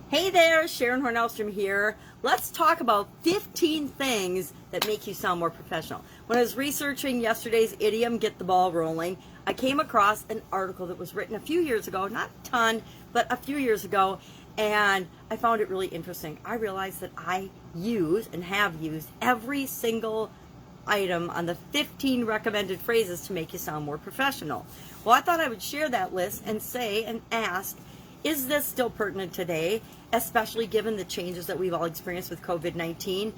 Hey there, Sharon Horne-Ellstrom here. Let's talk about 15 things that make you sound more professional. When I was researching yesterday's idiom, get the ball rolling, I came across an article that was written a few years ago, not a ton, but a few years ago, and I found it really interesting. I realized that I use and have used every single item on the 15 recommended phrases to make you sound more professional. Well, I thought I would share that list and say and ask, is this still pertinent today, especially given the changes that we've all experienced with COVID-19?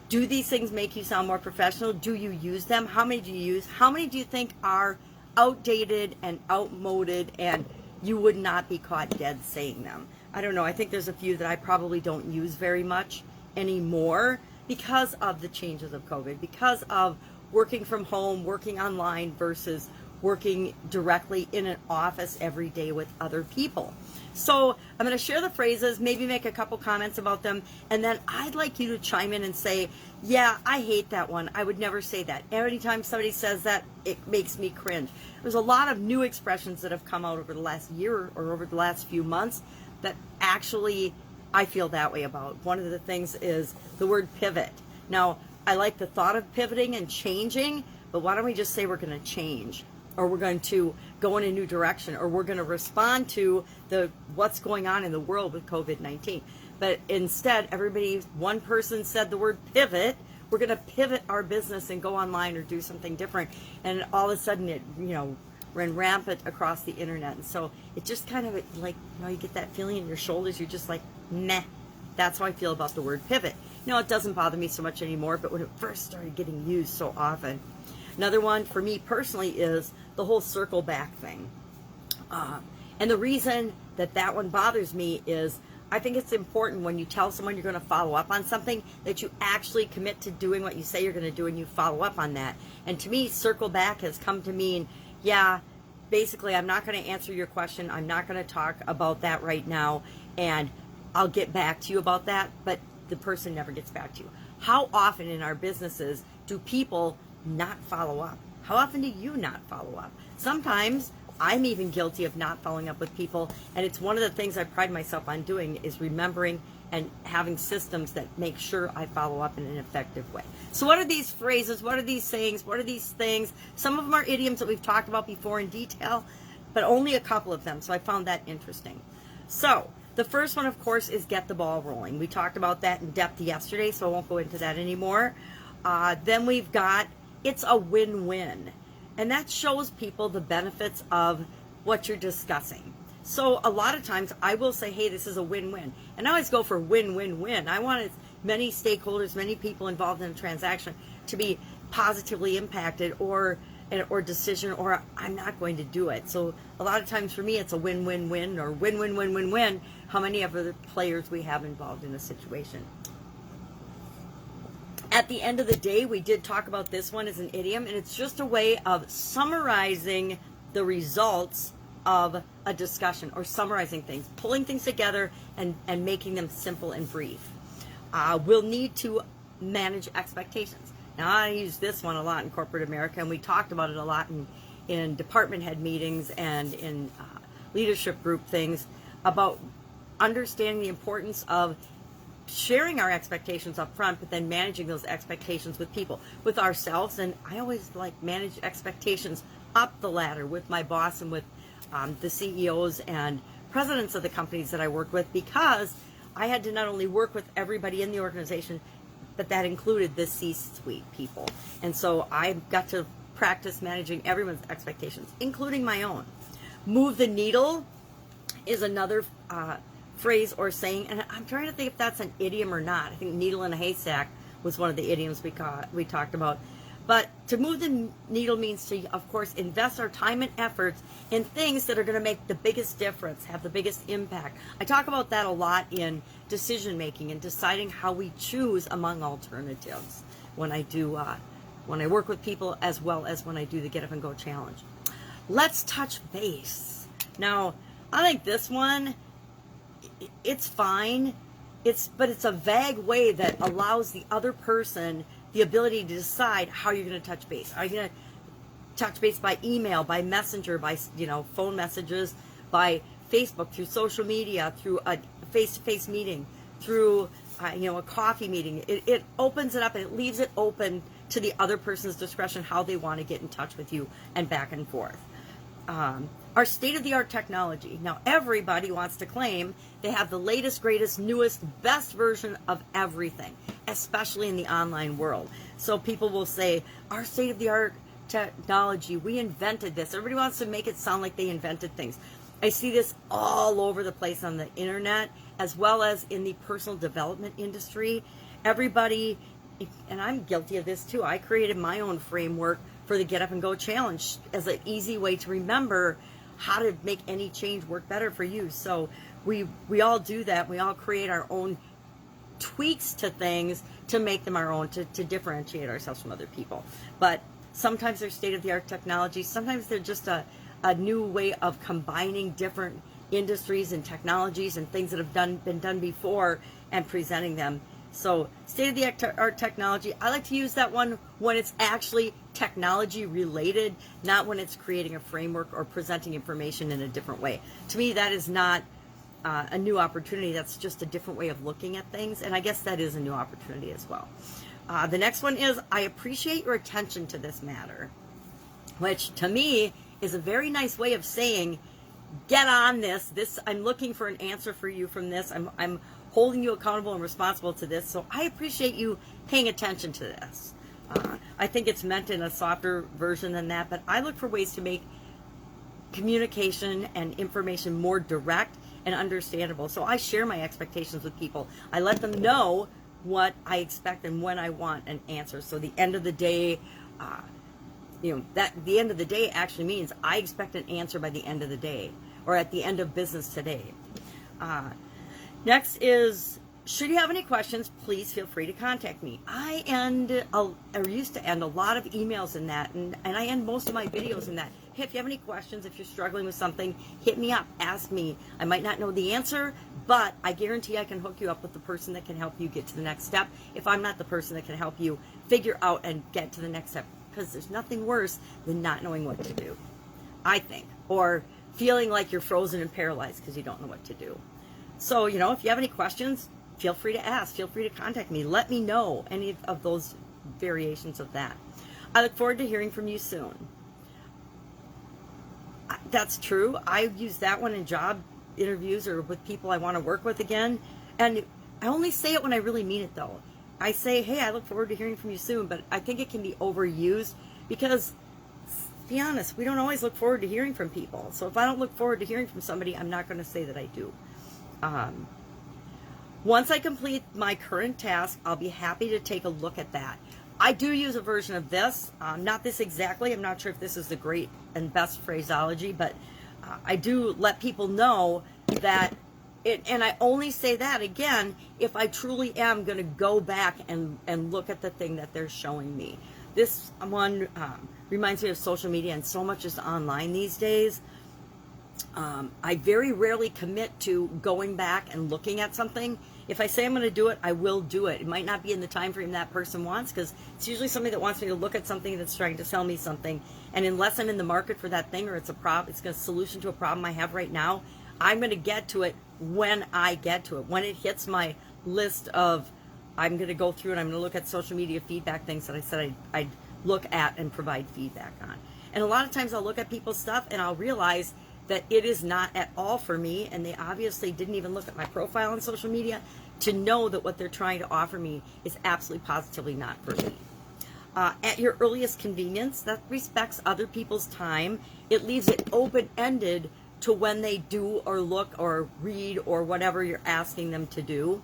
Do these things make you sound more professional? Do you use them? How many do you use? How many do you think are outdated and outmoded and you would not be caught dead saying them? I don't know. I think there's a few that I probably don't use very much anymore because of the changes of COVID, because of working from home, working online versus working directly in an office every day with other people. So I'm going to share the phrases, maybe make a couple comments about them, and then I'd like you to chime in and say, yeah, I hate that one. I would never say that. Every time somebody says that, it makes me cringe. There's a lot of new expressions that have come out over the last year or over the last few months that actually I feel that way about. One of the things is the word pivot. Now, I like the thought of pivoting and changing, but why don't we just say we're going to change? Or we're going to go in a new direction, or we're going to respond to what's going on in the world with COVID-19. But instead, one person said the word pivot. We're going to pivot our business and go online or do something different. And all of a sudden it, ran rampant across the internet. And so it just kind of like, you get that feeling in your shoulders. You're just like, meh. That's how I feel about the word pivot. It doesn't bother me so much anymore, but when it first started getting used so often. Another one for me personally is the whole circle back thing. And the reason that one bothers me is I think it's important when you tell someone you're going to follow up on something that you actually commit to doing what you say you're going to do and you follow up on that. And to me, circle back has come to mean, yeah, basically I'm not going to answer your question. I'm not going to talk about that right now. And I'll get back to you about that. But the person never gets back to you. How often in our businesses do people not follow up? How often do you not follow up? Sometimes I'm even guilty of not following up with people, and it's one of the things I pride myself on doing is remembering and having systems that make sure I follow up in an effective way. So what are these phrases? What are these sayings? What are these things? Some of them are idioms that we've talked about before in detail, but only a couple of them, so I found that interesting. So the first one, of course, is get the ball rolling. We talked about that in depth yesterday, so I won't go into that anymore. Then we've got it's a win-win. And that shows people the benefits of what you're discussing. So a lot of times I will say, hey, this is a win-win. And I always go for win-win-win. I want as many stakeholders, many people involved in a transaction to be positively impacted or decision, or I'm not going to do it. So a lot of times for me, it's a win-win-win or win-win-win-win-win, how many of the players we have involved in a situation. At the end of the day, we did talk about this one as an idiom, and it's just a way of summarizing the results of a discussion or summarizing things, pulling things together and making them simple and brief. We'll need to manage expectations. Now, I use this one a lot in corporate America, and we talked about it a lot in department head meetings and in leadership group things about understanding the importance of sharing our expectations up front, but then managing those expectations with people, with ourselves. And I always manage expectations up the ladder with my boss and with the CEOs and presidents of the companies that I work with, because I had to not only work with everybody in the organization, but that included the C-suite people. And so I got to practice managing everyone's expectations, including my own. Move the needle is another phrase or saying, and I'm trying to think if that's an idiom or not. I think needle in a haystack was one of the idioms we talked about. But to move the needle means to, of course, invest our time and efforts in things that are going to make the biggest difference, have the biggest impact. I talk about that a lot in decision making and deciding how we choose among alternatives when I work with people, as well as when I do the Get Up and Go challenge. Let's touch base. Now, I think this one, it's fine. But it's a vague way that allows the other person the ability to decide how you're going to touch base. Are you going to touch base by email, by messenger, by phone messages, by Facebook, through social media, through a face-to-face meeting, through a coffee meeting. It opens it up and it leaves it open to the other person's discretion how they want to get in touch with you and back and forth. Our state-of-the-art technology. Now, everybody wants to claim they have the latest, greatest, newest, best version of everything, especially in the online world. So people will say, our state-of-the-art technology, we invented this. Everybody wants to make it sound like they invented things. I see this all over the place on the internet, as well as in the personal development industry. Everybody, and I'm guilty of this too, I created my own framework for the Get Up and Go Challenge as an easy way to remember how to make any change work better for you. So we all do that. We all create our own tweaks to things to make them our own, to differentiate ourselves from other people. But sometimes they're state-of-the-art technology. Sometimes they're just a new way of combining different industries and technologies and things that have been done before and presenting them. So state-of-the-art technology, I like to use that one when it's actually technology related, not when it's creating a framework or presenting information in a different way. To me, that is not a new opportunity. That's just a different way of looking at things, and I guess that is a new opportunity as well. The next one is, I appreciate your attention to this matter, which to me is a very nice way of saying, get on this. I'm looking for an answer for you from this. I'm holding you accountable and responsible to this. So I appreciate you paying attention to this. I think it's meant in a softer version than that, but I look for ways to make communication and information more direct and understandable. So I share my expectations with people. I let them know what I expect and when I want an answer. So the end of the day, that the end of the day actually means I expect an answer by the end of the day or at the end of business today. Next is, should you have any questions, please feel free to contact me. I used to end a lot of emails in that, and I end most of my videos in that. Hey, if you have any questions, if you're struggling with something, hit me up, ask me. I might not know the answer, but I guarantee I can hook you up with the person that can help you get to the next step if I'm not the person that can help you figure out and get to the next step. Because there's nothing worse than not knowing what to do, I think, or feeling like you're frozen and paralyzed because you don't know what to do. So, if you have any questions, feel free to ask. Feel free to contact me. Let me know any of those variations of that. I look forward to hearing from you soon. That's true. I use that one in job interviews or with people I want to work with again. And I only say it when I really mean it, though. I say, hey, I look forward to hearing from you soon, but I think it can be overused because, to be honest, we don't always look forward to hearing from people. So if I don't look forward to hearing from somebody, I'm not going to say that I do. Once I complete my current task, I'll be happy to take a look at that. I do use a version of this, not this exactly. I'm not sure if this is the great and best phraseology, but I do let people know that and I only say that, again, if I truly am going to go back and look at the thing that they're showing me. This one reminds me of social media, and so much is online these days. I very rarely commit to going back and looking at something. If I say I'm going to do it, I will do it. It might not be in the time frame that person wants, because it's usually somebody that wants me to look at something that's trying to sell me something. And unless I'm in the market for that thing, or it's a solution to a problem I have right now, I'm going to get to it when I get to it. When it hits my list of, I'm going to go through and I'm going to look at social media feedback things that I said I'd look at and provide feedback on. And a lot of times I'll look at people's stuff and I'll realize that it is not at all for me, and they obviously didn't even look at my profile on social media to know that what they're trying to offer me is absolutely positively not for me. At your earliest convenience, that respects other people's time. It leaves it open-ended to when they do or look or read or whatever you're asking them to do.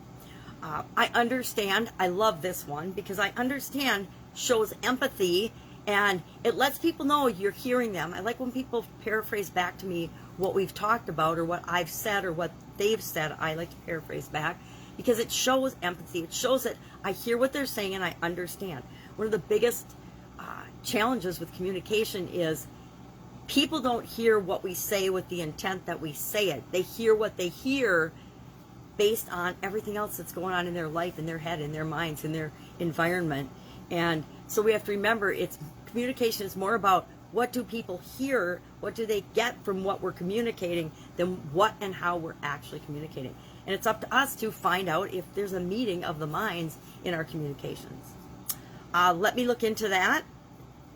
I understand. I love this one because I understand shows empathy, and it lets people know you're hearing them. I like when people paraphrase back to me what we've talked about or what I've said or what they've said. I like to paraphrase back because it shows empathy. It shows that I hear what they're saying and I understand. One of the biggest challenges with communication is people don't hear what we say with the intent that we say it. They hear what they hear based on everything else that's going on in their life, in their head, in their minds, in their environment. And so we have to remember, communication is more about what do people hear, what do they get from what we're communicating, than what and how we're actually communicating. And it's up to us to find out if there's a meeting of the minds in our communications. Let me look into that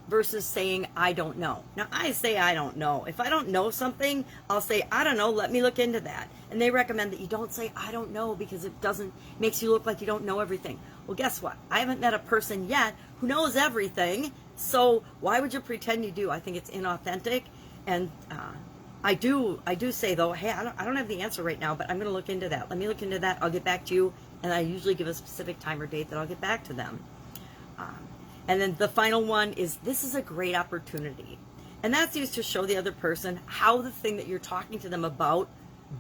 versus saying, I don't know. Now, I say I don't know. If I don't know something, I'll say, I don't know, let me look into that. And they recommend that you don't say, I don't know, because it makes you look like you don't know everything. Well, guess what? I haven't met a person yet who knows everything, so why would you pretend you do? I think it's inauthentic. And I do say, though, hey, I don't have the answer right now, but I'm going to look into that. Let me look into that. I'll get back to you. And I usually give a specific time or date that I'll get back to them. And then the final one is, this is a great opportunity. And that's used to show the other person how the thing that you're talking to them about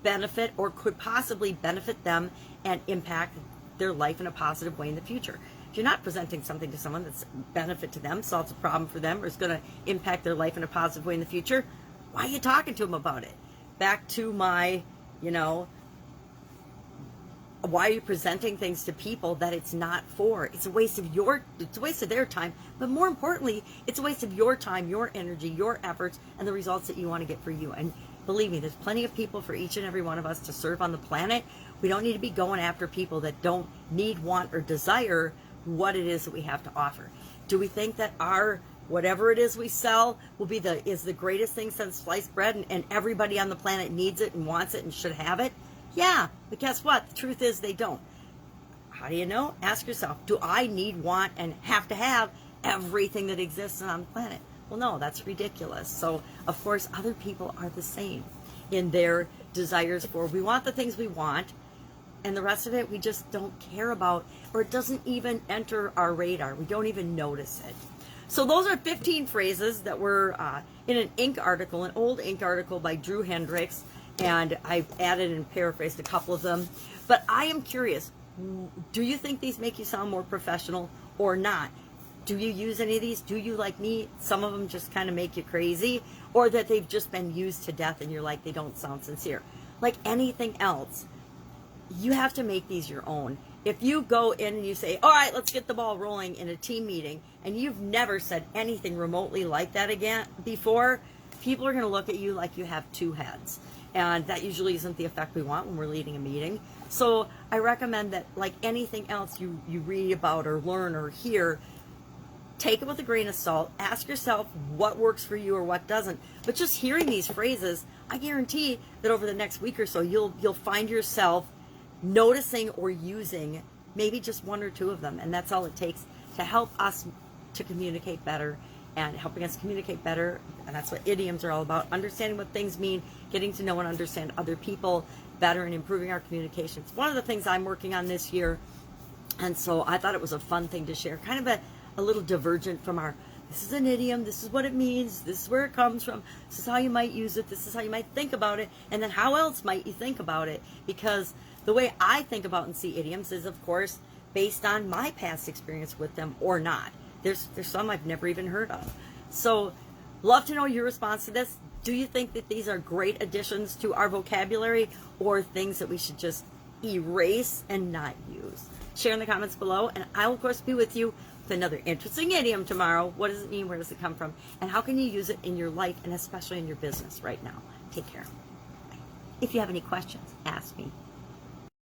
benefit or could possibly benefit them and impact their life in a positive way in the future. If you're not presenting something to someone that's benefit to them, solves a problem for them, or is going to impact their life in a positive way in the future, why are you talking to them about it? Back to my, why are you presenting things to people that it's not for? It's a waste of their time, but more importantly, it's a waste of your time, your energy, your efforts, and the results that you want to get for you. And believe me, there's plenty of people for each and every one of us to serve on the planet. We don't need to be going after people that don't need, want, or desire what it is that we have to offer. Do we think that our whatever it is we sell is the greatest thing since sliced bread, and everybody on the planet needs it and wants it and should have it? Yeah, but guess what? The truth is they don't. How do you know? Ask yourself, do I need, want, and have to have everything that exists on the planet? Well, no, that's ridiculous. So, of course, other people are the same in their desires for, we want the things we want, and the rest of it we just don't care about, or it doesn't even enter our radar. We don't even notice it. So those are 15 phrases that were in an Inc. article, an old Inc. article by Drew Hendricks, and I've added and paraphrased a couple of them. But I am curious, do you think these make you sound more professional or not? Do you use any of these? Do you, like me, some of them just kind of make you crazy, or that they've just been used to death and you're like, they don't sound sincere? Like anything else, you have to make these your own. If you go in and you say, all right, let's get the ball rolling in a team meeting, and you've never said anything remotely like that again before, people are going to look at you like you have two heads. And that usually isn't the effect we want when we're leading a meeting. So I recommend that, like anything else you read about or learn or hear, take it with a grain of salt. Ask yourself what works for you or what doesn't. But just hearing these phrases, I guarantee that over the next week or so, you'll find yourself noticing or using maybe just one or two of them. And that's all it takes to help us to communicate better. And helping us communicate better, and that's what idioms are all about, understanding what things mean, getting to know and understand other people better, and improving our communications. One of the things I'm working on this year, and so I thought it was a fun thing to share, kind of a little divergent from our, this is an idiom, this is what it means, this is where it comes from, this is how you might use it, this is how you might think about it, and then how else might you think about it? Because the way I think about and see idioms is, of course, based on my past experience with them or not. There's some I've never even heard of. So, love to know your response to this. Do you think that these are great additions to our vocabulary, or things that we should just erase and not use? Share in the comments below, and I will, of course, be with you with another interesting idiom tomorrow. What does it mean? Where does it come from? And how can you use it in your life, and especially in your business right now? Take care. If you have any questions, ask me.